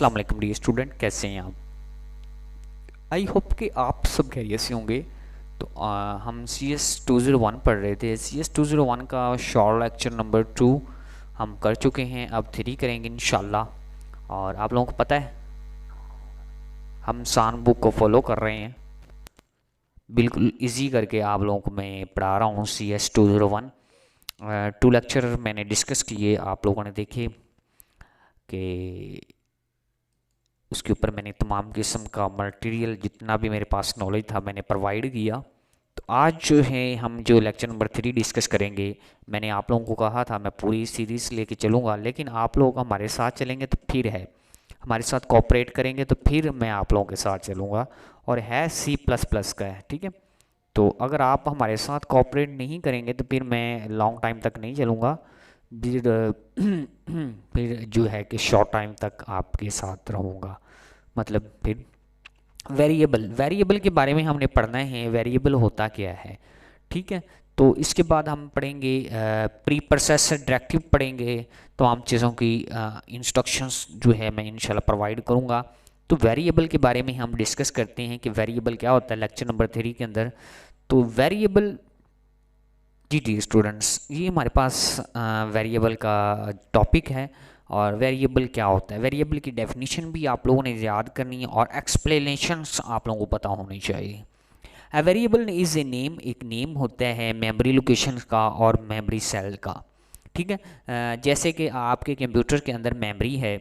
अस्सलाम वालेकुम dear student, कैसे हैं आप। आई होप कि आप सब खैरियत से होंगे। तो हम सी एस 201 पढ़ रहे थे। सी एस 201 का शॉर्ट लेक्चर नंबर 2 हम कर चुके हैं, अब 3 करेंगे इंशाल्लाह। और आप लोगों को पता है हम सान बुक को फॉलो कर रहे हैं, बिल्कुल इजी करके आप लोगों को मैं पढ़ा रहा हूँ। सी एस 201 2 लेक्चर मैंने डिस्कस किए, आप लोगों ने देखे कि उसके ऊपर मैंने तमाम किस्म का मटेरियल जितना भी मेरे पास नॉलेज था मैंने प्रोवाइड किया। तो आज जो है हम जो लेक्चर नंबर 3 डिस्कस करेंगे, मैंने आप लोगों को कहा था मैं पूरी सीरीज़ लेके चलूँगा, लेकिन आप लोग हमारे साथ चलेंगे तो फिर है, हमारे साथ कोऑपरेट करेंगे तो फिर मैं आप लोगों के साथ चलूँगा। और है C++ का है, ठीक है। तो अगर आप हमारे साथ कोऑपरेट नहीं करेंगे तो फिर मैं लॉन्ग टाइम तक नहीं चलूँगा, फिर जो है कि शॉर्ट टाइम तक आपके साथ रहूँगा। मतलब फिर वेरिएबल के बारे में हमने पढ़ना है, वेरिएबल होता क्या है, ठीक है। तो इसके बाद हम पढ़ेंगे प्री प्रोसेसर डायरेक्टिव पढ़ेंगे, तमाम चीज़ों की इंस्ट्रक्शंस जो है मैं इंशाल्लाह प्रोवाइड करूँगा। तो वेरिएबल के बारे में हम डिस्कस करते हैं कि वेरिएबल क्या होता है लेक्चर नंबर 3 के अंदर। तो वेरिएबल जी स्टूडेंट्स, ये हमारे पास वेरिएबल का टॉपिक है। और वेरिएबल क्या होता है, वेरिएबल की डेफिनेशन भी आप लोगों ने याद करनी है और एक्सप्लेनेशंस आप लोगों को पता होनी चाहिए। A variable is a name, एक नेम होता है मेमोरी लोकेशन का और मेमोरी सेल का, ठीक है। जैसे कि आपके कंप्यूटर के अंदर मेमोरी है,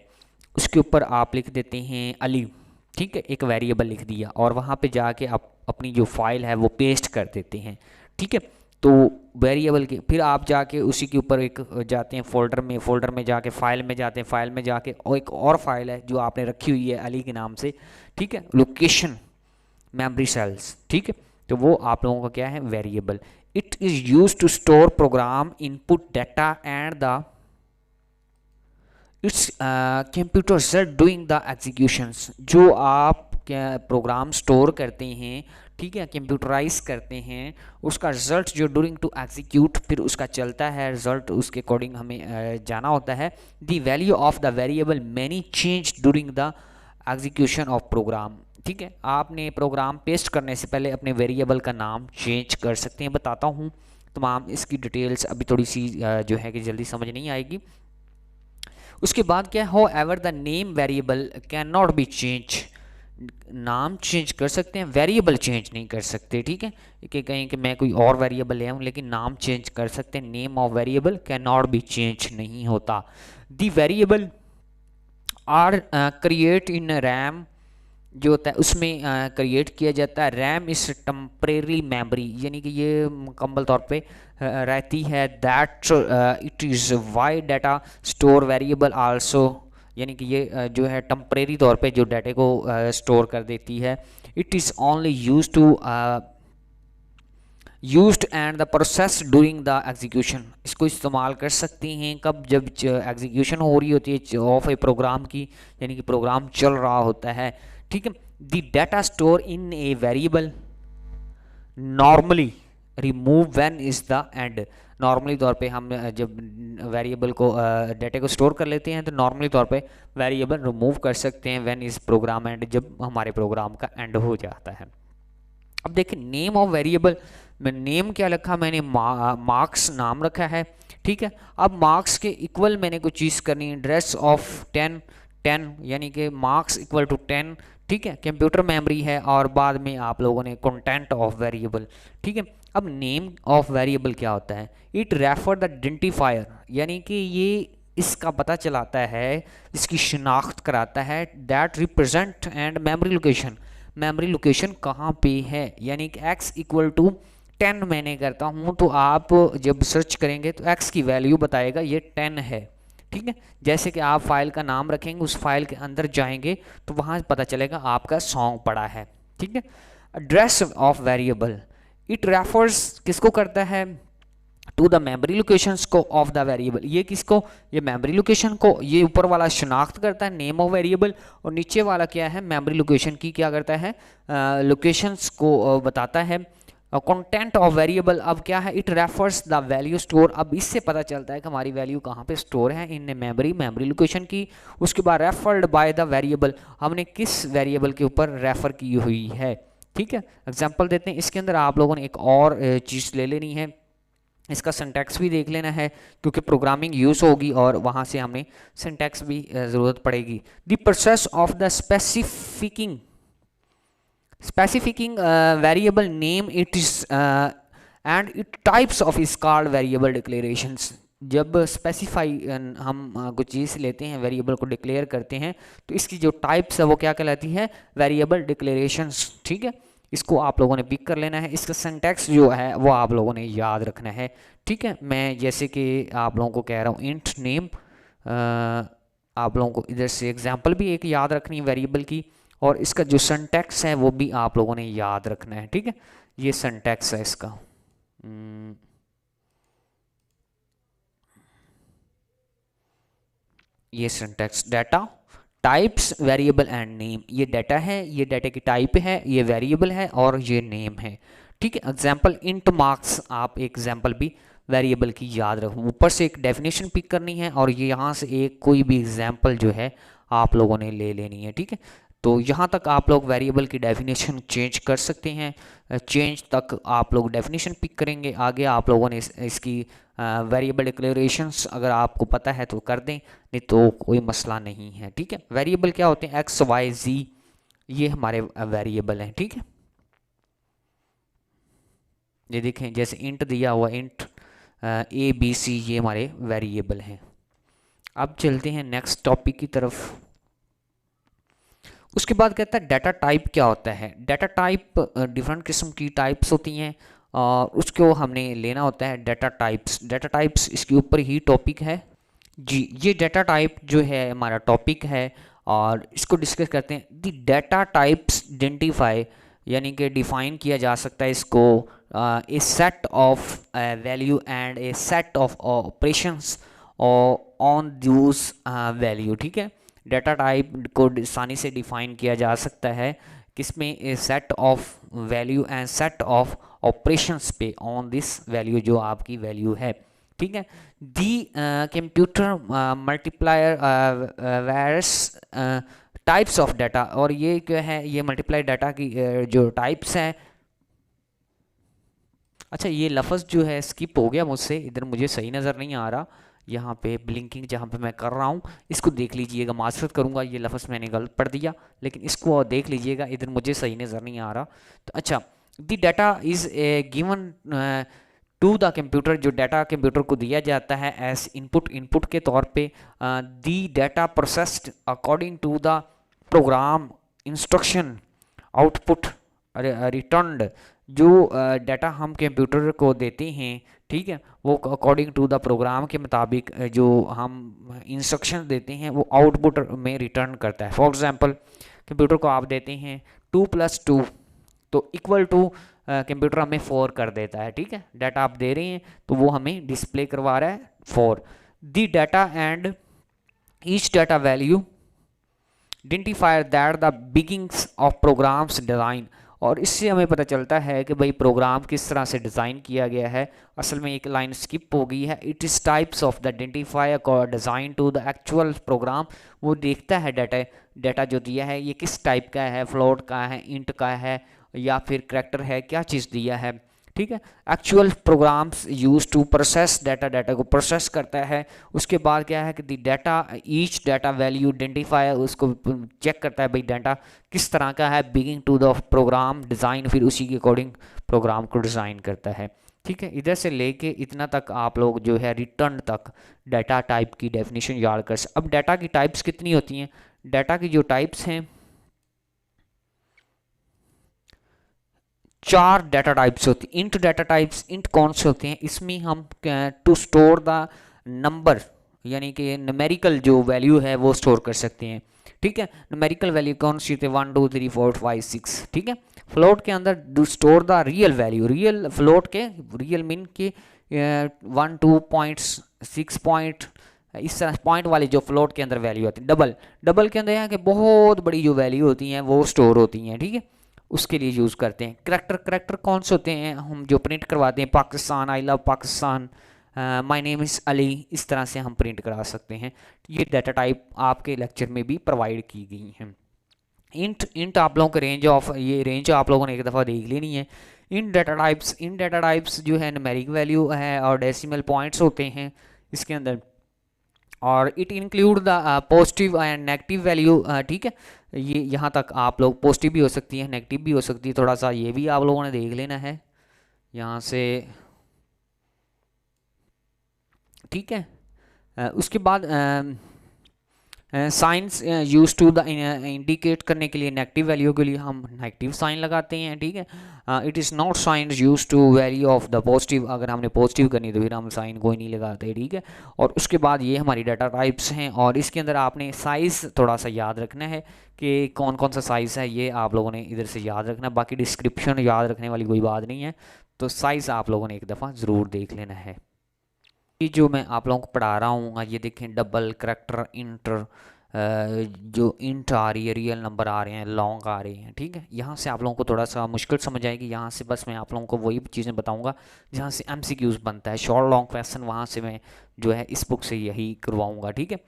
उसके ऊपर आप लिख देते हैं अली, ठीक है, एक वेरिएबल लिख दिया और वहाँ पे जाके आप अपनी जो फाइल है वो पेस्ट कर देते हैं, ठीक है। तो वेरिएबल के फिर आप जाके उसी के ऊपर एक जाते हैं फोल्डर में जाके फाइल में जाते हैं, फाइल में जाके और एक और फाइल है जो आपने रखी हुई है अली के नाम से, ठीक है, लोकेशन मेमोरी सेल्स, ठीक है। तो वो आप लोगों का क्या है, variable. It is use to store program input data and the its computer sir doing the executions, जो आप क्या प्रोग्राम स्टोर करते हैं, ठीक है, कंप्यूटराइज करते हैं, उसका रिजल्ट जो डूरिंग टू एग्जीक्यूट फिर उसका चलता है रिजल्ट, उसके अकॉर्डिंग हमें जाना होता है। The value of the variable many change during the execution of program, ठीक है। आपने प्रोग्राम पेस्ट करने से पहले अपने वेरिएबल का नाम चेंज कर सकते हैं, बताता हूँ तमाम इसकी डिटेल्स, अभी थोड़ी सी जो है कि जल्दी समझ नहीं आएगी। उसके बाद क्या, हो ever the name variable can not be change, नाम चेंज कर सकते हैं, वेरिएबल चेंज नहीं कर सकते, ठीक है। कि कहीं कि मैं कोई और वेरिएबल ले आऊँ, लेकिन नाम चेंज कर सकते हैं, name of variable can not be change नहीं होता। The variable are create in RAM, जो होता है उसमें क्रिएट किया जाता है। रैम इस टेम्परेरी मेमोरी, यानी कि ये मुकम्मल तौर पे रहती है। That it is why data store variable also, यानी कि ये जो है टेम्परेरी तौर पे जो डाटे को स्टोर कर देती है। It is only use to used and the process during the execution, इसको इस्तेमाल कर सकती हैं कब, जब एग्जीक्यूशन हो रही होती है ऑफ ए प्रोग्राम की, यानी कि प्रोग्राम चल रहा होता है, ठीक है। The data store in a variable normally remove when is the end, normally तौर पे हम जब वेरिएबल को डाटा को स्टोर कर लेते हैं तो नॉर्मली तौर पे वेरिएबल रिमूव कर सकते हैं व्हेन इज प्रोग्राम एंड, जब हमारे प्रोग्राम का एंड हो जाता है। अब देखिए नेम ऑफ वेरिएबल में नेम क्या रखा मैंने, मार्क्स नाम रखा है, ठीक है। अब मार्क्स के इक्वल मैंने कोई चीज़ करनी है, ड्रेस ऑफ 10 यानी कि मार्क्स इक्वल टू 10, ठीक है। कंप्यूटर मेमोरी है और बाद में आप लोगों ने कंटेंट ऑफ वेरिएबल, ठीक है। अब नेम ऑफ वेरिएबल क्या होता है, इट रेफर द आइडेंटिफायर, यानी कि ये इसका पता चलाता है, इसकी शिनाख्त कराता है, that represent and memory location, memory location कहाँ पे है, यानी कि x इक्वल टू 10 मैंने करता हूँ तो आप जब सर्च करेंगे तो x की वैल्यू बताएगा ये 10 है, ठीक है। जैसे कि आप फाइल का नाम रखेंगे, उस फाइल के अंदर जाएंगे तो वहाँ पता चलेगा आपका सॉन्ग पड़ा है, ठीक है। Address of variable, it refers किसको करता है, टू द मेमोरी लोकेशंस को ऑफ द वेरिएबल, ये किसको, ये मेमोरी लोकेशन को, ये ऊपर वाला शनाख्त करता है नेम ऑफ वेरिएबल, और नीचे वाला क्या है, मेमोरी लोकेशन की क्या करता है, लोकेशंस को बताता है। कंटेंट ऑफ वेरिएबल अब क्या है, it refers the value store. अब इससे पता चलता है कि हमारी वैल्यू कहाँ पे स्टोर है, इन मेमोरी लोकेशन की। उसके बाद रेफर्ड बाय द वेरिएबल, हमने किस वेरिएबल के ऊपर रेफर की हुई है, ठीक है। एग्जांपल देते हैं, इसके अंदर आप लोगों ने एक और चीज़ ले लेनी है, इसका सिंटैक्स भी देख लेना है क्योंकि प्रोग्रामिंग यूज़ होगी और वहाँ से हमें सिंटैक्स भी ज़रूरत पड़ेगी। The process of the specifying variable name it is and it types of is called variable declarations. जब स्पेसिफाई हम कुछ चीज़ लेते हैं, वेरिएबल को डिक्लेयर करते हैं, तो इसकी जो टाइप्स है वो क्या कहलाती है, वेरिएबल डिक्लेरेशंस, ठीक है। इसको आप लोगों ने पिक कर लेना है, इसका सिंटैक्स जो है वो आप लोगों ने याद रखना है, ठीक है। मैं जैसे कि आप लोगों को कह रहा हूँ इंट नेम, आप लोगों को इधर से एग्जांपल भी एक याद रखनी है वेरिएबल की, और इसका जो सिंटैक्स है वो भी आप लोगों ने याद रखना है, ठीक है। ये सिंटैक्स है इसका। ये syntax, data types variable and name, ये डाटा है, ये डाटा की टाइप है, ये वेरिएबल है और ये नेम है, ठीक है। एग्जांपल इंट मार्क्स, आप एग्जांपल भी वेरिएबल की याद रखो, ऊपर से एक डेफिनेशन पिक करनी है और ये यहाँ से एक कोई भी एग्जांपल जो है आप लोगों ने ले लेनी है, ठीक है। तो यहाँ तक आप लोग वेरिएबल की डेफिनेशन चेंज कर सकते हैं, चेंज तक आप लोग डेफिनेशन पिक करेंगे, आगे आप लोगों ने इसकी वेरिएबल डिक्लेरेशंस अगर आपको पता है तो कर दें, नहीं तो कोई मसला नहीं है, ठीक है। वेरिएबल क्या होते हैं, एक्स वाई जी, ये हमारे वेरिएबल हैं, ठीक है। ये देखें जैसे इंट दिया हुआ, इंट ए बी सी, ये हमारे वेरिएबल हैं। अब चलते हैं नेक्स्ट टॉपिक की तरफ। उसके बाद कहता है डाटा टाइप क्या होता है। डाटा टाइप डिफरेंट किस्म की टाइप्स होती हैं और उसको हमने लेना होता है डाटा टाइप्स। डाटा टाइप्स इसके ऊपर ही टॉपिक है जी। ये डाटा टाइप जो है हमारा टॉपिक है और इसको डिस्कस करते हैं। द डाटा टाइप्स आइडेंटिफाई, यानी कि डिफाइन किया जा सकता है इसको, a set of value and a set of operations on those value, ठीक है। डाटा टाइप को आसानी से डिफाइन किया जा सकता है किसमें, a set of value and set of operations पे ऑन दिस वैल्यू, जो आपकी वैल्यू है, ठीक है। The computer multiplier various types of data, और ये क्या है, ये मल्टीप्लाई डाटा की जो टाइप्स हैं। अच्छा, ये लफ्ज़ जो है स्किप हो गया मुझसे, इधर मुझे सही नज़र नहीं आ रहा, यहाँ पे ब्लिंकिंग जहाँ पे मैं कर रहा हूँ, इसको देख लीजिएगा, माजरत करूँगा ये लफ्ज़ मैंने गलत पढ़ दिया, लेकिन इसको देख लीजिएगा, इधर मुझे सही नज़र नहीं आ रहा। तो अच्छा, the data is given to the computer, जो डाटा कंप्यूटर को दिया जाता है एज इनपुट, इनपुट के तौर पे। The data processed according to the program instruction output returned, जो डाटा हम कंप्यूटर को देते हैं, ठीक है, वो अकॉर्डिंग टू द प्रोग्राम के मुताबिक जो हम इंस्ट्रक्शन देते हैं वो आउटपुट में रिटर्न करता है। फॉर एग्जांपल कंप्यूटर को आप देते हैं 2 + 2 तो इक्वल टू, कंप्यूटर हमें 4 कर देता है, ठीक है। डाटा आप दे रहे हैं तो वो हमें डिस्प्ले करवा रहा है 4। The data and each data value identifier that the beginnings of programs design, और इससे हमें पता चलता है कि भाई प्रोग्राम किस तरह से डिज़ाइन किया गया है। असल में एक लाइन स्किप हो गई है। It is types of the identifier design to the actual program, वो देखता है डाटा जो दिया है ये किस टाइप का है, फ्लोट का है, इंट का है या फिर करैक्टर है, क्या चीज़ दिया है, ठीक है। Actual programs use to process data, data को प्रोसेस करता है। उसके बाद क्या है कि the data each data value identifier, उसको चेक करता है भाई डाटा किस तरह का है, beginning to the program design, फिर उसी के अकॉर्डिंग प्रोग्राम को डिज़ाइन करता है, ठीक है। इधर से लेके इतना तक आप लोग जो है रिटर्न तक डाटा टाइप की डेफिनेशन याद कर सकते। अब डाटा की टाइप्स कितनी होती हैं, डाटा की जो टाइप्स हैं 4 डाटा टाइप्स होती हैं। इंट डाटा टाइप्स, इंट कौन से होते हैं, इसमें हम टू स्टोर द नंबर, यानी कि न्यूमेरिकल जो वैल्यू है वो स्टोर कर सकते हैं, ठीक है। न्यूमेरिकल वैल्यू कौन सी होती है, 1 2 3 4 5 6, ठीक है। फ्लोट के अंदर do store the real value, real float के, रियल मीन के 1 2.6 पॉइंट, इस तरह पॉइंट वाली जो फ्लोट के अंदर वैल्यू आती है। डबल के अंदर यहाँ के बहुत बड़ी जो वैल्यू होती हैं वो स्टोर होती हैं, ठीक है। उसके लिए यूज़ करते हैं। करैक्टर करैक्टर कौन से होते हैं हम जो प्रिंट करवाते हैं, Pakistan, I love Pakistan, my name is Ali, इस तरह से हम प्रिंट करा सकते हैं। ये डाटा टाइप आपके लेक्चर में भी प्रोवाइड की गई हैं। इंट इंट आप लोगों को रेंज आप लोगों ने एक दफ़ा देख लेनी है। इन डाटा टाइप्स जो है न्यूमेरिक वैल्यू है और डेसिमल पॉइंट्स होते हैं इसके अंदर, और it include the positive and negative value. ठीक है, ये यहाँ तक आप लोग पॉजिटिव भी हो सकती है, नेगेटिव भी हो सकती है, थोड़ा सा ये भी आप लोगों ने देख लेना है यहाँ से। ठीक है, उसके बाद signs use to the indicate करने के लिए नेगेटिव वैल्यू के लिए हम नेगेटिव साइन लगाते हैं। ठीक है, it is not sign use to value of the positive, अगर हमने पॉजिटिव करनी तो फिर हम साइन कोई नहीं लगाते। ठीक है, और उसके बाद ये हमारी डाटा टाइप्स हैं, और इसके अंदर आपने साइज़ थोड़ा सा याद रखना है कि कौन कौन सा साइज़ है, ये आप लोगों ने इधर से याद रखना, बाकी डिस्क्रिप्शन याद रखने वाली कोई बात नहीं है, तो साइज़ आप लोगों ने एक दफ़ा ज़रूर देख लेना है। ये जो मैं आप लोगों को पढ़ा रहा हूँ, ये देखें डबल, करैक्टर, इंटर, जो इंट आ रही है, रियल नंबर आ रहे हैं, लॉन्ग आ रहे हैं। ठीक है, यहाँ से आप लोगों को थोड़ा सा मुश्किल समझ आएगी, यहाँ से बस मैं आप लोगों को वही चीज़ें बताऊँगा जहाँ से MCQs बनता है, शॉर्ट लॉन्ग क्वेश्चन वहाँ से मैं जो है इस बुक से यही करवाऊँगा। ठीक है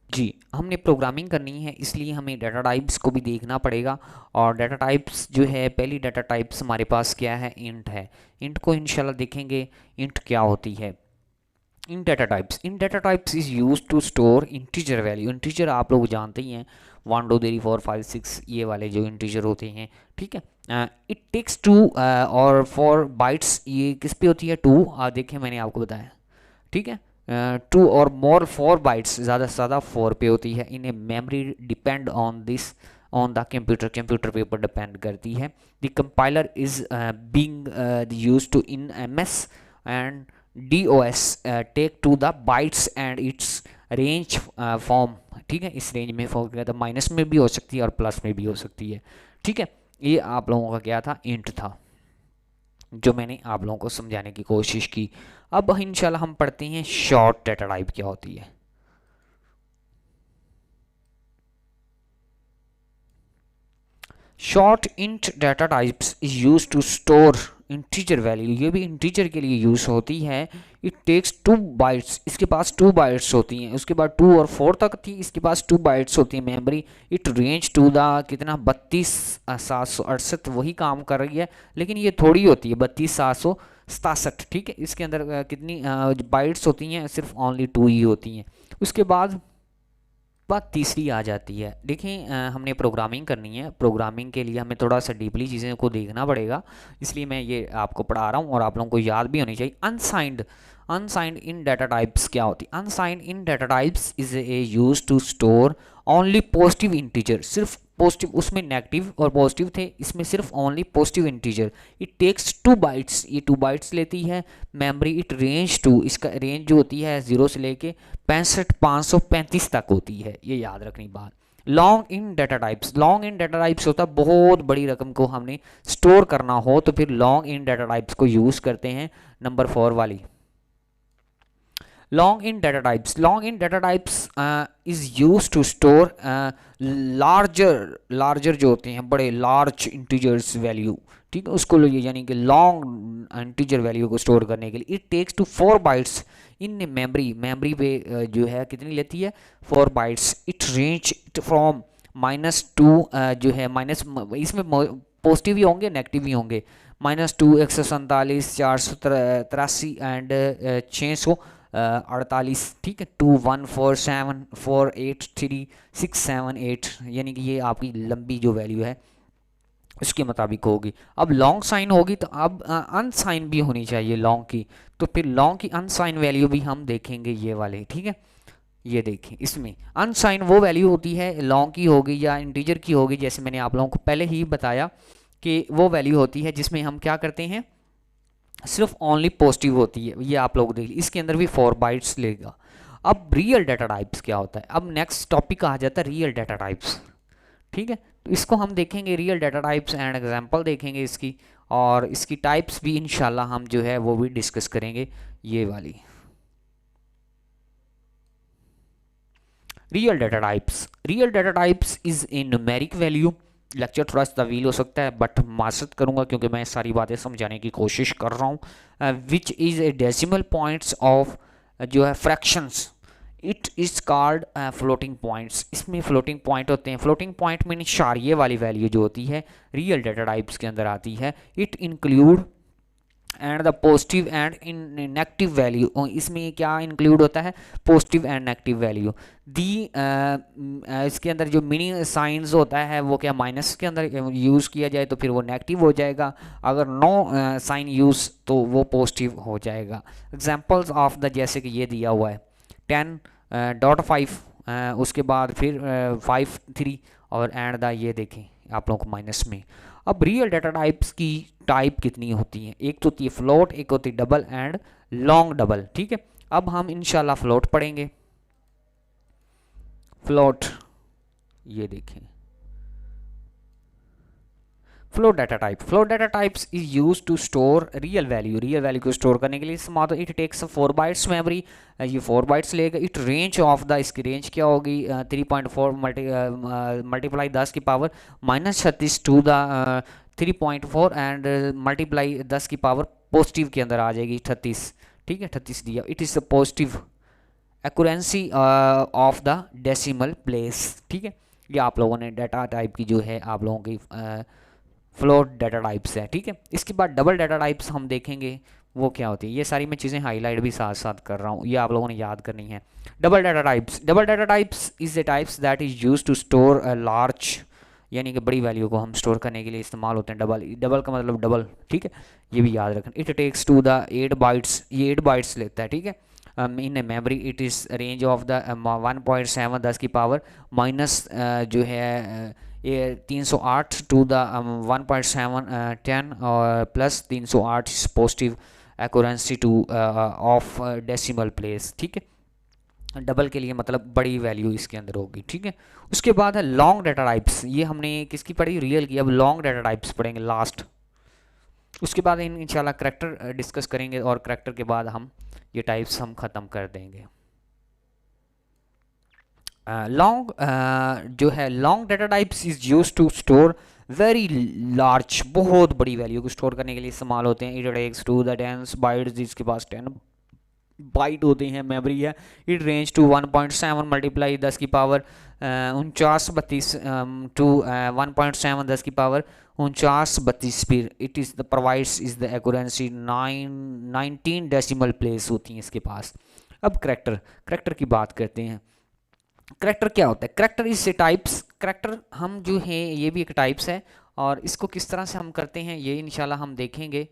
जी, हमने प्रोग्रामिंग करनी है इसलिए हमें डाटा टाइप्स को भी देखना पड़ेगा, और डाटा टाइप्स जो है, पहली डाटा टाइप्स हमारे पास क्या है, इंट है। इंट को इंशाल्लाह देखेंगे इंट क्या होती है। In data types is use to store integer value. Integer आप लोग जानते ही हैं, 1 2 3 4 5 6 ये वाले जो इंटीजर होते हैं। ठीक है, इट टेक्स 2 और 4 बाइट्स, ये किस पे होती है, 2, देखें मैंने आपको बताया। ठीक है, 2 और मोर 4 बाइट्स, ज़्यादा से ज़्यादा 4 पे होती है। इन्हें memory depend on this on the computer पे ऊपर डिपेंड करती है। The compiler is being used to in MS and DOS take to the bytes and its range form. ठीक है, इस रेंज में फॉर्म किया था, माइनस में भी हो सकती है और प्लस में भी हो सकती है। ठीक है, ये आप लोगों का क्या था, इंट था, जो मैंने आप लोगों को समझाने की कोशिश की। अब इंशाल्लाह हम पढ़ते हैं शॉर्ट डाटा टाइप क्या होती है। Short int data types is use to store integer value, ये भी इंटीजर के लिए यूज होती है। इट टेक्स 2 बाइट्स, इसके पास 2 बाइट्स होती हैं, उसके बाद 2 और 4 तक थी, इसके पास 2 बाइट्स होती है memory. It range to the कितना, 32,768 वही काम कर रही है, लेकिन ये थोड़ी होती है 32,767। ठीक है, इसके अंदर कितनी बाइट्स होती हैं, सिर्फ ओनली 2 ही होती हैं। उसके बाद बात तीसरी आ जाती है। देखें, हमने प्रोग्रामिंग करनी है, प्रोग्रामिंग के लिए हमें थोड़ा सा डीपली चीज़ें को देखना पड़ेगा, इसलिए मैं ये आपको पढ़ा रहा हूँ और आप लोगों को याद भी होनी चाहिए। अनसाइंड इन डाटा टाइप्स क्या होती है। Unsigned in data types is a use to store only positive integer, सिर्फ पॉजिटिव, उसमें नेगेटिव और पॉजिटिव थे, इसमें सिर्फ only positive integer. It takes 2 bytes, ये 2 बाइट्स लेती है मेमोरी। इट रेंज टू, इसका रेंज जो होती है 0 से लेके 65,535 तक होती है, ये याद रखनी बात। लॉन्ग इन डाटा टाइप्स होता है बहुत बड़ी रकम को हमने स्टोर करना हो तो फिर लॉन्ग इन डाटा टाइप्स को यूज़ करते हैं, नंबर 4 वाली। Long in data types is use to store larger जो होते हैं, बड़े लार्ज इंटीजर्स वैल्यू। ठीक है, उसको यानी कि लॉन्ग इंटीजर वैल्यू को स्टोर करने के लिए it takes to 4 bytes in memory पे जो है कितनी लेती है, 4 बाइट्स। इट रेंज फ्रॉम -2 जो है माइनस, इसमें पॉजिटिव भी होंगे नेगेटिव भी होंगे, -2 147 483 एंड 648। ठीक है, 2 1 4 7 4 8 3 6 7 8, यानी कि ये आपकी लंबी जो वैल्यू है उसके मुताबिक होगी। अब लॉन्ग साइन होगी तो अब अनसाइन भी होनी चाहिए लॉन्ग की, तो फिर लॉन्ग की अनसाइन वैल्यू भी हम देखेंगे ये वाले। ठीक है, ये देखें, इसमें अनसाइन वो वैल्यू होती है लॉन्ग की होगी या इंटीजर की होगी, जैसे मैंने आप लोगों को पहले ही बताया कि वो वैल्यू होती है जिसमें हम क्या करते हैं, सिर्फ ओनली पॉजिटिव होती है। ये आप लोग देख, इसके अंदर भी 4 बाइट्स लेगा। अब रियल डाटा टाइप्स क्या होता है, अब नेक्स्ट टॉपिक आ जाता है रियल डाटा टाइप्स। ठीक है, तो इसको हम देखेंगे real data types and example देखेंगे इसकी, और इसकी टाइप्स भी इंशाल्लाह हम जो है वो भी डिस्कस करेंगे, ये वाली real data types is A numeric value lecture थोड़ा सा तवील हो सकता है बट मासत करूँगा क्योंकि मैं सारी बातें समझाने की कोशिश कर रहा हूँ। Which is a decimal points of जो है fractions, it is called floating points. इसमें फ्लोटिंग पॉइंट होते हैं। फ्लोटिंग पॉइंट मीन इशारिये वाली वैल्यू जो होती है रियल डाटा टाइप्स के अंदर आती है। It include and the positive and in negative value. इसमें क्या इंक्लूड होता है? Positive and negative value. The इसके अंदर जो मीनिंग साइंस होता है वो क्या माइनस के अंदर यूज़ किया जाए तो फिर वो नेगेटिव हो जाएगा, अगर नो साइन यूज़ तो वो पॉजिटिव हो जाएगा। एग्जांपल्स ऑफ द, जैसे कि ये दिया हुआ है 10.5, उसके बाद फिर 5 3 और एंड द ये देखें आप लोगों को माइनस में। अब रियल डाटा टाइप्स की टाइप कितनी होती हैं? एक तो होती है फ्लोट, एक होती है डबल एंड लॉन्ग डबल। ठीक है, अब हम इंशाल्लाह फ्लोट पढ़ेंगे। फ्लोट, ये देखें float data type. Float data types is use to store real value. Real value को स्टोर करने के लिए इस्तेमाल, इट टेक्स 4 बाइट्स मेमोरी। ये 4 बाइट्स लेगा। इट रेंज ऑफ द, इसकी रेंज क्या होगी? 3.4 मल्टीप्लाई 10 की power -36 to the 3.4 and multiply 10 की पावर पॉजिटिव के अंदर आ जाएगी 38। ठीक है, 38 दिया। It is the positive accuracy of the decimal place. ठीक है, ये आप लोगों ने डाटा टाइप की जो है आप लोगों की फ्लोट डाटा टाइप्स है। ठीक है, इसके बाद डबल डाटा टाइप्स हम देखेंगे वो क्या होती है। ये सारी मैं चीज़ें हाईलाइट भी साथ साथ कर रहा हूँ, ये आप लोगों ने याद करनी है। Double data types. Double data types is the types that is use to store a large, यानी कि बड़ी वैल्यू को हम स्टोर करने के लिए इस्तेमाल होते हैं। डबल, डबल का मतलब डबल। ठीक है, ये भी याद रखें। It takes to the 8 bytes, ये 8 बाइट्स लेता है। ठीक है, in memory it is range of the 1.7 10 की पावर माइनस जो है ये 308 टू द 1.7 10 और plus 308 positive accuracy two of decimal place. ठीक है, डबल के लिए मतलब बड़ी वैल्यू इसके अंदर होगी। ठीक है, उसके बाद है लॉन्ग डाटा टाइप्स। ये हमने किसकी पढ़ी? रियल की। अब लॉन्ग डाटा टाइप्स पढ़ेंगे लास्ट। उसके बाद इंशाल्लाह करैक्टर डिस्कस करेंगे और करैक्टर के बाद हम ये टाइप्स हम ख़त्म कर देंगे। लॉन्ग जो है long data types is use to store very large, बहुत बड़ी वैल्यू को स्टोर करने के लिए इस्तेमाल होते हैं। It takes to the 10 bytes, जिसके पास 10 बाइट होते हैं मेमोरी है। इट रेंज टू 1.7 मल्टीप्लाई 10 की पावर 4932 टू 1.7 10 की पावर 4932 फिर it is the provides is the accuracy 19 decimal place होती हैं इसके पास। अब करैक्टर की बात करते हैं। करैक्टर क्या होता है? करैक्टर इज से टाइप्स। करैक्टर हम जो है ये भी एक टाइप्स है और इसको किस तरह से हम करते हैं ये इंशाल्लाह हम देखेंगे।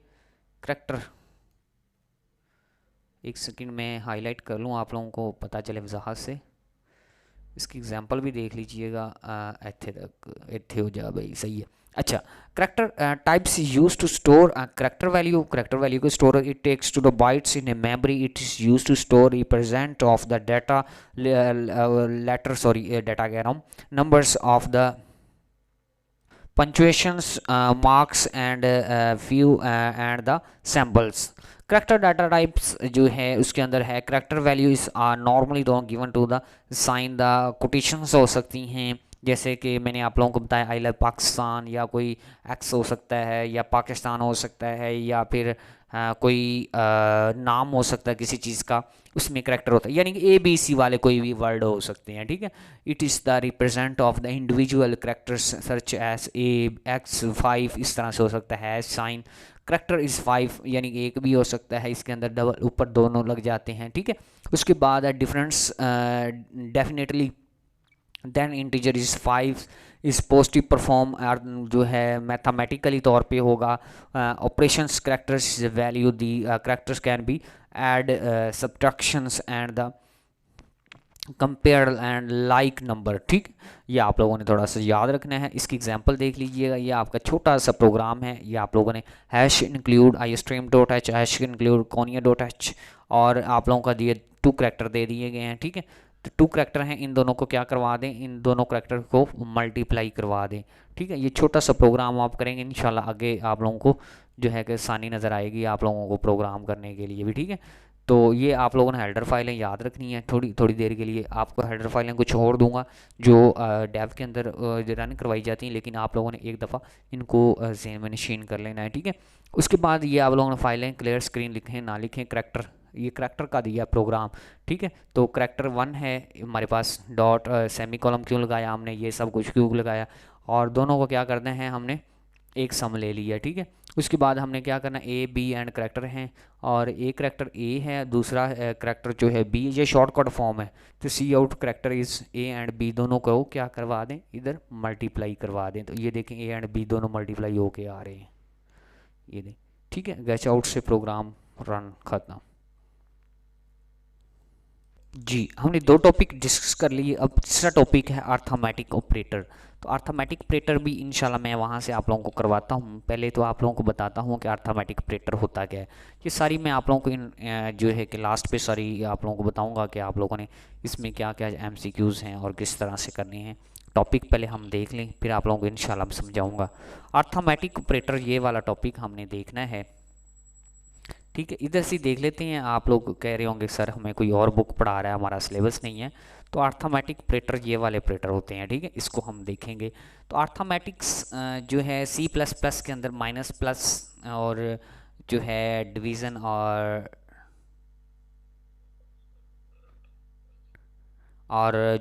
करैक्टर, एक सेकंड में हाईलाइट कर लूँ आप लोगों को पता चले वजाहत से। इसकी एग्जांपल भी देख लीजिएगा। इतने तक इतने हो जा भाई, सही है। अच्छा, character types use to store character value. Character value को store, it takes to the bytes in a memory. It is use to store represent of the data letter, sorry data कह रहा हूँ, numbers of the punctuations, marks and few and the samples। Character data types जो है उसके अंदर है character values are normally given to the sign the quotations हो सकती हैं, जैसे कि मैंने आप लोगों को बताया आई लव पाकिस्तान, या कोई एक्स हो सकता है, या पाकिस्तान हो सकता है, या फिर कोई नाम हो सकता है किसी चीज़ का, उसमें करैक्टर होता है। यानी कि ABC वाले कोई भी वर्ड हो सकते हैं। ठीक है, it is the represent of the individual characters search S A X 5, इस तरह से हो सकता है। साइन करैक्टर इज़ 5, यानी कि एक भी हो सकता है, इसके अंदर डबल ऊपर दोनों लग जाते हैं। ठीक है, उसके बाद difference definitely then integer is 5 is positive perform जो है मैथमेटिकली तौर पे होगा। Operations characters value the characters can be add subtractions and the compare and like number. ठीक, ये आप लोगों ने थोड़ा सा याद रखना है। इसकी एग्जांपल देख लीजिएगा। ये आपका छोटा सा प्रोग्राम है। ये आप लोगों ने hash include iostream.h, hash include conia.h, और आप लोगों का दिए 2 करैक्टर दे दिए गए हैं। ठीक है, तो 2 करैक्टर हैं, इन दोनों को क्या करवा दें, इन दोनों करैक्टर को मल्टीप्लाई करवा दें। ठीक है, ये छोटा सा प्रोग्राम आप करेंगे, इंशाल्लाह आगे आप लोगों को जो है कि आसानी नज़र आएगी आप लोगों को प्रोग्राम करने के लिए भी। ठीक है, तो ये आप लोगों ने हेडर फाइलें याद रखनी है थोड़ी थोड़ी देर के लिए। आपको हेडर फाइलें कुछ और दूंगा जो डेव के अंदर रन करवाई जाती हैं, लेकिन आप लोगों ने एक दफ़ा इनको ज़हन में नशीन कर लेना है, ठीक है। उसके बाद ये आप लोगों ने फाइलें क्लियर स्क्रीन लिखें ना लिखें, करैक्टर, ये करैक्टर का दिया प्रोग्राम, ठीक है। तो करैक्टर 1 है हमारे पास, डॉट सेमी कॉलम क्यों लगाया हमने, ये सब कुछ क्यों लगाया, और दोनों को क्या करना है हमने एक सम ले लिया, ठीक है। उसके बाद हमने क्या करना, ए बी एंड करैक्टर हैं, और एक करैक्टर ए है, दूसरा करैक्टर जो है बी, ये शॉर्टकट फॉर्म है। तो cout character is a and b, दोनों को क्या करवा दें, इधर मल्टीप्लाई करवा दें। तो ये देखें ए एंड बी दोनों मल्टीप्लाई होके आ रहे हैं, ये दें, ठीक है। गैच आउट से प्रोग्राम रन खत्म। जी हमने दो टॉपिक डिस्कस कर लिए, अब तीसरा टॉपिक है अर्थमेटिक ऑपरेटर। तो अर्थमेटिक ऑपरेटर भी इंशाल्लाह मैं वहाँ से आप लोगों को करवाता हूँ। पहले तो आप लोगों को बताता हूँ कि अर्थमेटिक ऑपरेटर होता क्या है। ये सारी मैं आप लोगों को जो है कि लास्ट पे सारी आप लोगों को बताऊँगा कि आप लोगों ने इसमें क्या क्या MCQs हैं और किस तरह से करने हैं। टॉपिक पहले हम देख लें, फिर आप लोगों को इंशाल्लाह समझाऊँगा। अर्थमेटिक ऑपरेटर ये वाला टॉपिक हमने देखना है, ठीक है। इधर से देख लेते हैं। आप लोग कह रहे होंगे सर हमें कोई और बुक पढ़ा रहा है, हमारा सिलेबस नहीं है। तो अर्थमेटिक ऑपरेटर ये वाले ऑपरेटर होते हैं, ठीक है, इसको हम देखेंगे। तो अर्थमेटिक्स जो है C++ के अंदर माइनस प्लस और जो है डिवीज़न और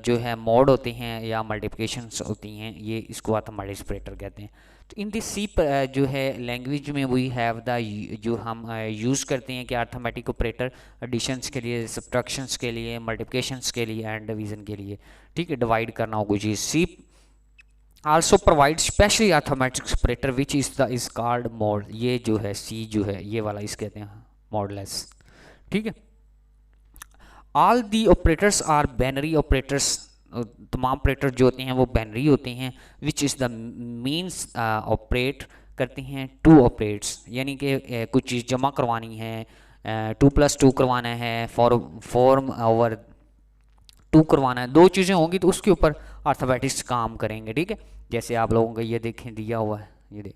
जो है मोड होते हैं या मल्टीप्लिकेशंस होती हैं, ये इसको अर्थमेटिक ऑपरेटर कहते हैं। तो इन दिस सी जो है लैंग्वेज में वी हैव द जो हम यूज़ करते हैं कि अर्थमेटिक ऑपरेटर एडिशंस के लिए, सब्ट्रैक्शंस के लिए, मल्टीप्लिकेशंस के लिए एंड डिवीज़न के लिए, ठीक है, डिवाइड करना हो कोई चीज़। C also provide specially arithmetic operator which is called mod. ये जो है सी जो है ये वाला इस कहते हैं मॉडलेस, ठीक है। All the operators are binary operators, तमाम ऑपरेटर जो होते हैं वो बैनरी होते हैं। Which is the means operate करते हैं टू ऑपरेट्स, यानी कि कुछ चीज़ जमा करवानी है, 2+2 करवाना है, फॉर्म ओवर 2 करवाना है, दो चीज़ें होंगी तो उसके ऊपर अर्थमेटिक्स काम करेंगे, ठीक है। जैसे आप लोगों को ये देखें दिया हुआ है, ये देख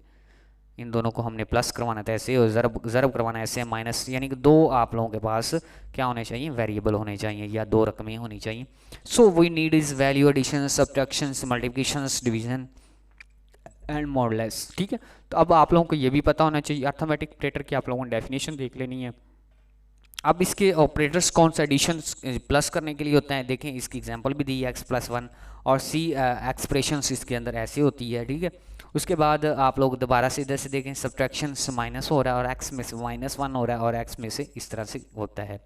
इन दोनों को हमने प्लस करवाना था ऐसे, और ज़रब करवाना है ऐसे, माइनस, यानी कि दो आप लोगों के पास क्या होने चाहिए, वेरिएबल होने चाहिए या दो रकमें होनी चाहिए। So we need is value addition, subtractions, multiplications, division and modulus, ठीक है। तो अब आप लोगों को ये भी पता होना चाहिए अर्थमेटिक ऑपरेटर की आप लोगों ने डेफिनेशन देख लेनी है। अब इसके ऑपरेटर्स कौन सा एडिशन प्लस करने के लिए होता है, देखें इसकी एग्जांपल भी दी है x+1, और सी एक्सप्रेशंस इसके अंदर ऐसी होती है, ठीक है। उसके बाद आप लोग दोबारा से इधर से देखें सब्ट्रैक्शन से माइनस हो रहा है और x में से -1 हो रहा है और x में से इस तरह से होता है।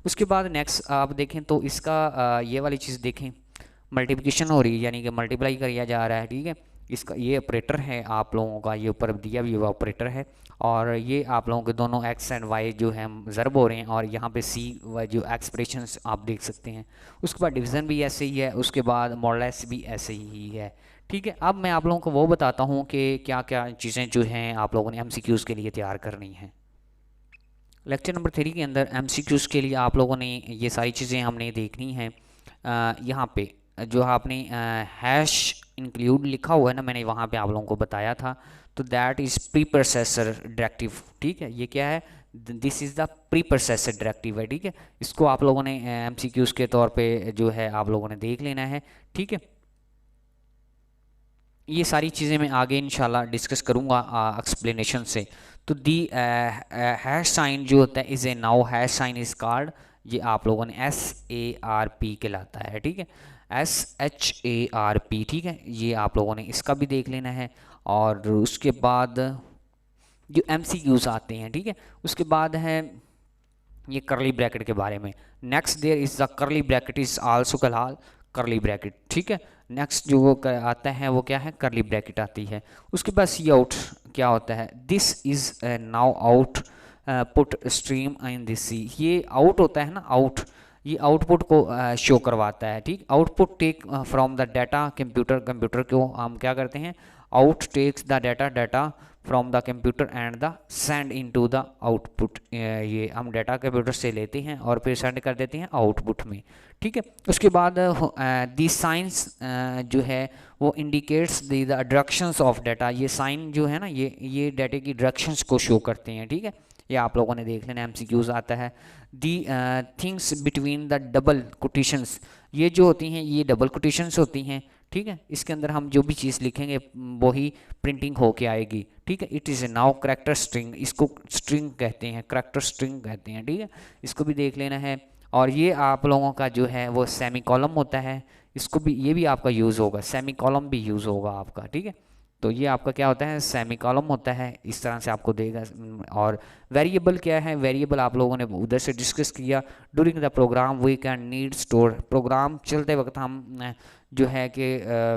उसके बाद नेक्स्ट आप देखें तो इसका ये वाली चीज़ देखें, मल्टीप्लिकेशन हो रही है यानी कि मल्टीप्लाई किया जा रहा है, ठीक है। इसका ये ऑपरेटर है आप लोगों का, ये ऊपर दिया भी हुआ ऑपरेटर है, और ये आप लोगों के दोनों x एंड y जो है ज़रब हो रहे हैं, और यहाँ पे c जो एक्सप्रेशंस आप देख सकते हैं। उसके बाद डिवीज़न भी ऐसे ही है, उसके बाद मॉडलेस भी ऐसे ही है, ठीक है। अब मैं आप लोगों को वो बताता हूँ कि क्या क्या चीज़ें जो हैं आप लोगों ने MCQs के लिए तैयार करनी है। लेक्चर नंबर 3 के अंदर MCQs के लिए आप लोगों ने ये सारी चीज़ें हमने देखनी हैं। यहाँ पे जो आपने हैश इंक्लूड लिखा हुआ है ना, मैंने वहाँ पे आप लोगों को बताया था, तो that is pre processor directive, ठीक है। ये क्या है, this is the pre processor directive है, ठीक है। इसको आप लोगों ने MCQs के तौर पे जो है आप लोगों ने देख लेना है, ठीक है। ये सारी चीज़ें मैं आगे इंशाल्लाह डिस्कस करूँगा एक्सप्लेनेशन से। तो दी हैश साइन जो होता है is a now, hash sign is called, ये आप लोगों ने SARP कहलाता है, ठीक है, SHARP, ठीक है। ये आप लोगों ने इसका भी देख लेना है। और उसके बाद जो MCQs आते हैं, ठीक है, उसके बाद है ये करली ब्रैकेट के बारे में। Next there is the curly bracket is also called curly bracket, ठीक है। नेक्स्ट जो वो आता है वो क्या है, करली ब्रैकेट आती है। उसके बाद सी आउट क्या होता है, this is now output stream in this C, ये आउट होता है ना, आउट, ये आउटपुट को शो करवाता है, ठीक। Output take from the data computer को हम क्या करते हैं, out takes the data from the computer and the send into the output, ये हम डाटा कंप्यूटर से लेते हैं और फिर सेंड कर देते हैं आउटपुट में, ठीक है। उसके बाद दी साइंस जो है वो indicates the directions of data, ये साइन जो है ना ये डाटा की डायरेक्शंस को शो करते हैं, ठीक है। ये आप लोगों ने देख लेना, एमसीक्यूज आता है। The things between the double quotations, ये जो होती हैं ये डबल कोटेशंस होती हैं, ठीक है। इसके अंदर हम जो भी चीज़ लिखेंगे वही प्रिंटिंग होके आएगी, ठीक है। It is a now character string, इसको स्ट्रिंग कहते हैं, करैक्टर स्ट्रिंग कहते हैं, ठीक है। इसको भी देख लेना है। और ये आप लोगों का जो है वो सेमी कॉलम होता है, इसको भी, ये भी आपका यूज़ होगा, सेमी कॉलम भी यूज़ होगा आपका, ठीक है। तो ये आपका क्या होता है, सेमी कॉलम होता है, इस तरह से आपको देगा। और वेरिएबल क्या है, वेरिएबल आप लोगों ने उधर से डिस्कस किया। During the program we can need store, program चलते वक्त हम जो है कि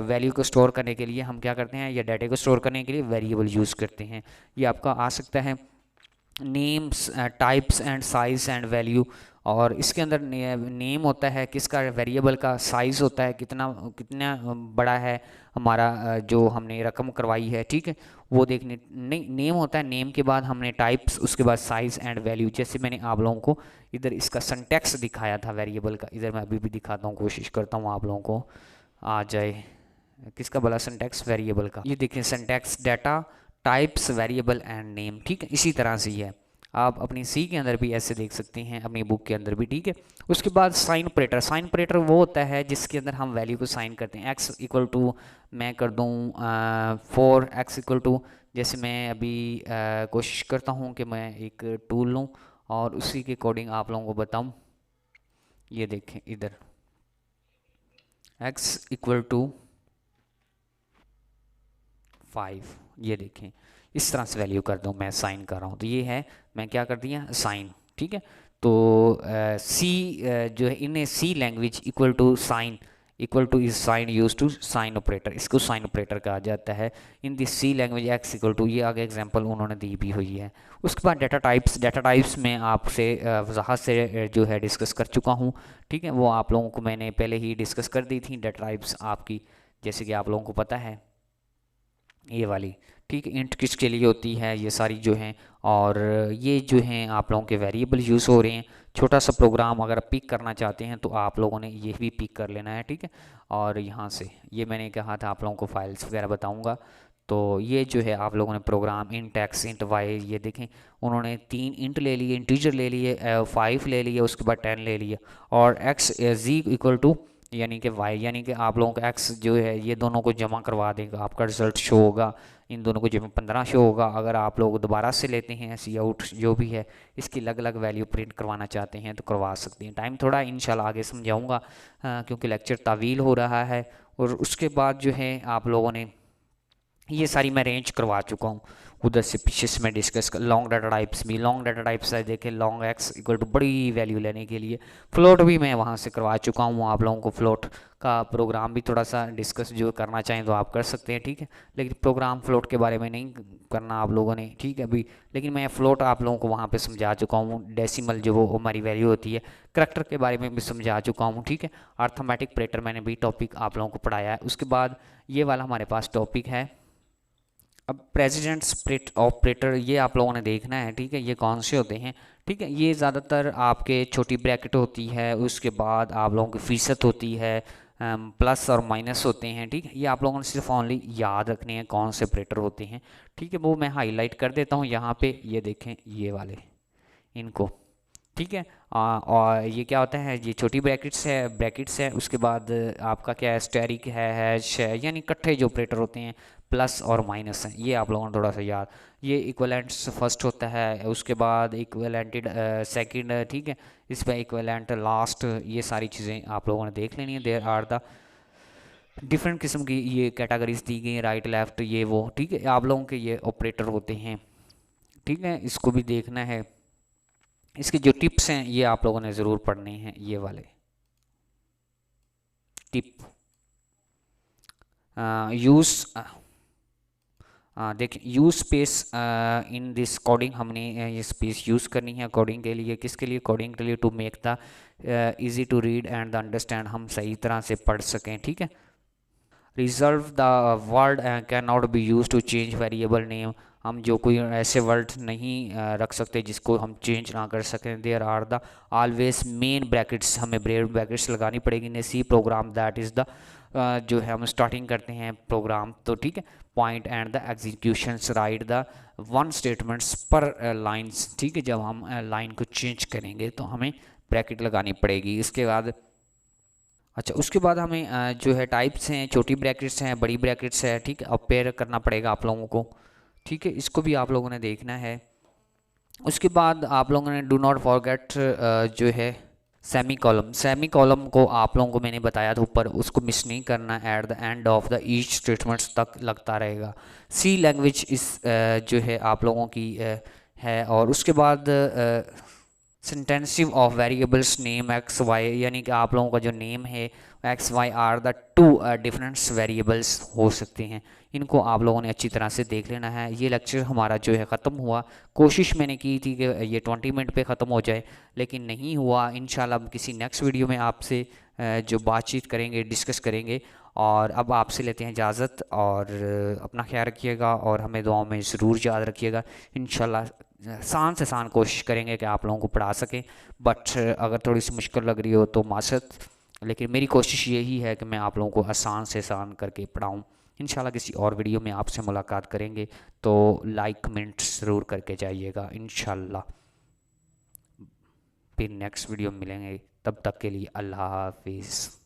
वैल्यू को स्टोर करने के लिए हम क्या करते हैं, या डाटा को स्टोर करने के लिए वेरिएबल यूज़ करते हैं। ये आपका आ सकता है names, types and size and value. और इसके अंदर नेम होता है किसका, वेरिएबल का। साइज़ होता है कितना कितना बड़ा है हमारा जो हमने रकम करवाई है, ठीक है, वो देखने। नेम होता है, नेम के बाद हमने टाइप्स, उसके बाद साइज़ एंड वैल्यू। जैसे मैंने आप लोगों को इधर इसका सिंटैक्स दिखाया था वेरिएबल का, इधर मैं अभी भी दिखाता हूँ, कोशिश करता हूँ आप लोगों को आ जाए। किसका बोला, सिंटैक्स वेरिएबल का। ये देखिए syntax, data, types, variable and name, ठीक है। इसी तरह से ही है, आप अपनी सी के अंदर भी ऐसे देख सकते हैं, अपनी बुक के अंदर भी, ठीक है। उसके बाद साइन ऑपरेटर, साइन ऑपरेटर वो होता है जिसके अंदर हम वैल्यू को साइन करते हैं। एक्स इक्वल टू मैं कर दूँ 4x इक्वल टू, जैसे मैं अभी कोशिश करता हूँ कि मैं एक टूल लूँ और उसी के अकॉर्डिंग आप लोगों को बताऊँ। ये देखें इधर x इक्वल टू 5, ये देखें इस तरह से वैल्यू कर दूँ, मैं साइन कर रहा हूँ, तो ये है मैं क्या कर दिया, साइन, ठीक है। तो सी जो है in C language equal to sign, equal to is sign use to sign operator, इसको साइन ऑपरेटर कहा जाता है। In this C language X equal to, ये आगे एग्जांपल उन्होंने दी भी हुई है। उसके बाद डाटा टाइप्स, डाटा टाइप्स में आपसे वजाहत से जो है डिस्कस कर चुका हूँ, ठीक है। वो आप लोगों को मैंने पहले ही डिस्कस कर दी थी डाटा टाइप्स आपकी, जैसे कि आप लोगों को पता है ये वाली, ठीक है। इंट किसके लिए होती है, ये सारी जो हैं। और ये जो हैं आप लोगों के वेरिएबल यूज़ हो रहे हैं। छोटा सा प्रोग्राम अगर पिक करना चाहते हैं तो आप लोगों ने ये भी पिक कर लेना है, ठीक है। और यहाँ से ये मैंने कहा था आप लोगों को फाइल्स वगैरह बताऊँगा। तो ये जो है आप लोगों ने program int x int y, ये देखें उन्होंने 3 इंट ले लिए, इंटीजर ले लिए, 5 ले लिए, उसके बाद 10 ले लिए। और एक्स जी इक्वल टू यानी कि y, यानी कि आप लोगों का x जो है ये दोनों को जमा करवा देगा, आपका रिजल्ट शो होगा, इन दोनों को जमा 15 शो होगा। अगर आप लोग दोबारा से लेते हैं सी आउट जो भी है, इसकी अलग अलग वैल्यू प्रिंट करवाना चाहते हैं तो करवा सकते हैं। टाइम थोड़ा इंशाल्लाह आगे समझाऊंगा क्योंकि लेक्चर तावील हो रहा है। और उसके बाद जो है आप लोगों ने ये सारी मैं रेंज करवा चुका हूँ, उधर से पीछे से मैं डिस्कस कर। लॉन्ग डाटा टाइप्स भी, लॉन्ग डाटा टाइप्स है देखें, लॉन्ग एक्स इक्वल टू बड़ी वैल्यू लेने के लिए। फ्लोट भी मैं वहाँ से करवा चुका हूँ आप लोगों को। फ्लोट का प्रोग्राम भी थोड़ा सा डिस्कस जो करना चाहें तो आप कर सकते हैं, ठीक है। लेकिन प्रोग्राम फ्लोट के बारे में नहीं करना आप लोगों ने, ठीक है अभी। लेकिन मैं फ्लोट आप लोगों को वहाँ पर समझा चुका हूँ, डेसिमल जो वो हमारी वैल्यू होती है। करैक्टर के बारे में भी समझा चुका हूँ, ठीक है। अर्थमेटिक ऑपरेटर मैंने भी टॉपिक आप लोगों को पढ़ाया है। उसके बाद ये वाला हमारे पास टॉपिक है अब प्रेसिडेंट स्प्लिट ऑपरेटर, ये आप लोगों ने देखना है, ठीक है। ये कौन से होते हैं, ठीक है। ये ज़्यादातर आपके छोटी ब्रैकेट होती है, उसके बाद आप लोगों की फीसद होती है, प्लस और माइनस होते हैं, ठीक है। ये आप लोगों ने सिर्फ ओनली याद रखने हैं कौन से ऑपरेटर होते हैं, ठीक है। वो मैं हाईलाइट कर देता हूँ यहाँ पे, ये देखें ये वाले इनको, ठीक है। और ये क्या होता है, ये छोटी ब्रैकेट्स है। उसके बाद आपका क्या है, स्टेरिक है, हैश है, यानी इकट्ठे जो ऑपरेटर होते हैं प्लस और माइनस हैं, ये आप लोगों ने थोड़ा सा याद। ये इक्विवेलेंट्स फर्स्ट होता है, उसके बाद इक्विवेलेंटेड सेकंड, ठीक है। इस पर इक्विवेलेंट लास्ट, ये सारी चीज़ें आप लोगों ने देख लेनी है। देयर आर द डिफरेंट किस्म की ये कैटेगरीज दी गई, राइट लेफ्ट ये वो, ठीक है। आप लोगों के ये ऑपरेटर होते हैं, ठीक है। इसको भी देखना है। इसके जो टिप्स हैं ये आप लोगों ने ज़रूर पढ़ने हैं, ये वाले टिप। यूज़ देखिए use space in this coding, हमने ये स्पेस यूज़ करनी है कोडिंग के लिए। किसके लिए, कोडिंग के लिए, to make the easy to read and the understand, हम सही तरह से पढ़ सकें, ठीक है। Reserve the word can not be use to change variable name, हम जो कोई ऐसे वर्ड नहीं रख सकते जिसको हम चेंज ना कर सकें। There are the always main brackets, हमें ब्रेड ब्रैकेट्स लगानी पड़ेगी। ने C program that is the जो है हम स्टार्टिंग करते हैं प्रोग्राम, तो ठीक है, point and the executions right the one statements पर लाइंस, ठीक है। जब हम लाइन को चेंज करेंगे तो हमें ब्रैकेट लगानी पड़ेगी। इसके बाद अच्छा, उसके बाद हमें जो है टाइप्स हैं, छोटी ब्रैकेट्स हैं, बड़ी ब्रैकेट्स है, ठीक है, अब पेयर करना पड़ेगा आप लोगों को, ठीक है। इसको भी आप लोगों ने देखना है। उसके बाद आप लोगों ने डू नॉट फॉरगेट जो है सेमी कॉलम, सेमी कॉलम को आप लोगों को मैंने बताया था ऊपर, उसको मिस नहीं करना, at the end of the each statements तक लगता रहेगा। सी लैंग्वेज इस जो है आप लोगों की है। और उसके बाद सेंटेंसिव of variables name X Y, यानी कि आप लोगों का जो नेम है X Y are the two different variables हो सकते हैं। इनको आप लोगों ने अच्छी तरह से देख लेना है। ये लेक्चर हमारा जो है ख़त्म हुआ। कोशिश मैंने की थी कि ये 20 मिनट पे ख़त्म हो जाए, लेकिन नहीं हुआ। इंशाल्लाह किसी नेक्स्ट वीडियो में आपसे जो बातचीत करेंगे, डिस्कस करेंगे। और अब आपसे लेते हैं इजाज़त, और अपना ख्याल रखिएगा और हमें दुआओं में ज़रूर याद रखिएगा। इंशाल्लाह आसान से आसान कोशिश करेंगे कि आप लोगों को पढ़ा सकें, बट अगर थोड़ी सी मुश्किल लग रही हो तो मासत, लेकिन मेरी कोशिश यही है कि मैं आप लोगों को आसान से आसान करके पढ़ाऊँ। इंशाल्लाह किसी और वीडियो में आपसे मुलाकात करेंगे, तो लाइक कमेंट ज़रूर करके जाइएगा। इंशाल्लाह फिर नेक्स्ट वीडियो में मिलेंगे, तब तक के लिए अल्लाह हाफिज़।